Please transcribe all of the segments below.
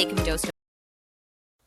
अस्सलामुअलैकुम दोस्तों।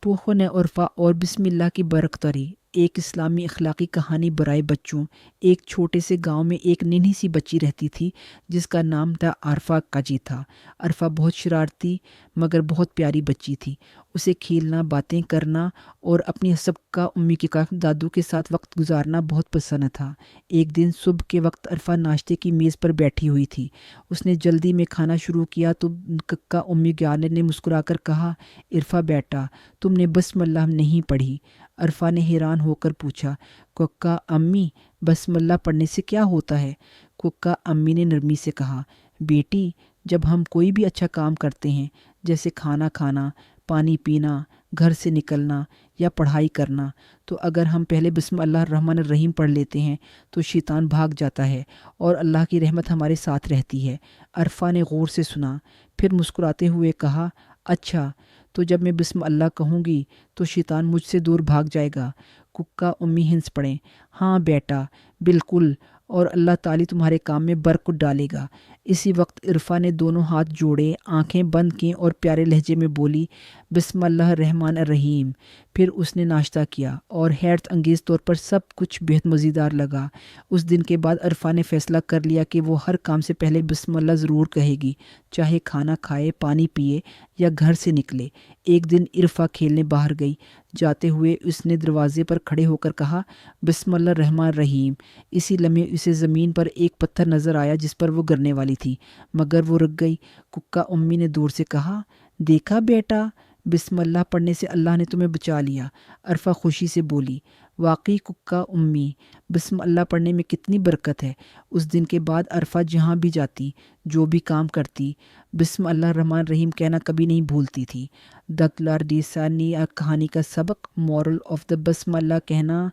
टोहो ने उर्फा और बिस्मिल्लाह की बरकतरी। एक इस्लामी अखलाकी कहानी बराए बच्चों। एक छोटे से गांव में एक नन्ही सी बच्ची रहती थी जिसका नाम था अरफा काजी था। अरफा बहुत शरारती मगर बहुत प्यारी बच्ची थी। उसे खेलना, बातें करना और अपनी सबका उम्मी के का दादू के साथ वक्त गुजारना बहुत पसंद था। एक दिन सुबह के वक्त अरफा नाश्ते की मेज़ पर बैठी हुई थी। उसने जल्दी में खाना शुरू किया तो कक्का उम्मी ज्ञान ने मुस्कुराकर कहा, इरफा बेटा, तुमने बस्मल्लाह नहीं पढ़ी। अरफा ने हैरान होकर पूछा, कुक्का अम्मी, बस्मल्लाह पढ़ने से क्या होता है? कुक्का अम्मी ने नरमी से कहा, बेटी, जब हम कोई भी अच्छा काम करते हैं जैसे खाना खाना, पानी पीना, घर से निकलना या पढ़ाई करना, तो अगर हम पहले बिस्मिल्लाह रहमान रहीम पढ़ लेते हैं तो शैतान भाग जाता है और अल्लाह की रहमत हमारे साथ रहती है। अरफा ने गौर से सुना, फिर मुस्कुराते हुए कहा, अच्छा, तो जब मैं बिस्मिल्लाह कहूँगी तो शैतान मुझसे दूर भाग जाएगा। कुक्का उम्मी हंस पड़े, हाँ बेटा, बिल्कुल, और अल्लाह ताली तुम्हारे काम में बरकत डालेगा। इसी वक्त इरफा ने दोनों हाथ जोड़े, आंखें बंद की और प्यारे लहजे में बोली, बिस्मिल्लाह रहमान रहीम। फिर उसने नाश्ता किया और हैरत अंगेज़ तौर पर सब कुछ बेहद मज़ेदार लगा। उस दिन के बाद अरफा ने फ़ैसला कर लिया कि वो हर काम से पहले बिस्मिल्लाह ज़रूर कहेगी, चाहे खाना खाए, पानी पिए या घर से निकले। एक दिन इरफा खेलने बाहर गई। जाते हुए उसने दरवाजे पर खड़े होकर कहा, बिस्मिल्लाह रहमान रहीम। इसी लम्हे उसे ज़मीन पर एक पत्थर नज़र आया जिस पर वो गिरने वाली थी, मगर वो रुक गई। कुक्का उम्मी ने दूर से कहा, देखा बेटा, बिस्मिल्लाह पढ़ने से अल्लाह ने तुम्हें बचा लिया। अरफा खुशी से बोली, वाकई कुक्का उम्मी, बिस्मिल्लाह पढ़ने में कितनी बरकत है। उस दिन के बाद अरफा जहाँ भी जाती, जो भी काम करती, बिस्मिल्लाह रहमान रहीम कहना कभी नहीं भूलती थी। दकलार देसानी कहानी का सबक, मॉरल ऑफ द बिस्मिल्लाह कहना।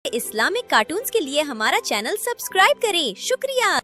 इस्लामिक कार्टून्स के लिए हमारा चैनल सब्सक्राइब करें। शुक्रिया।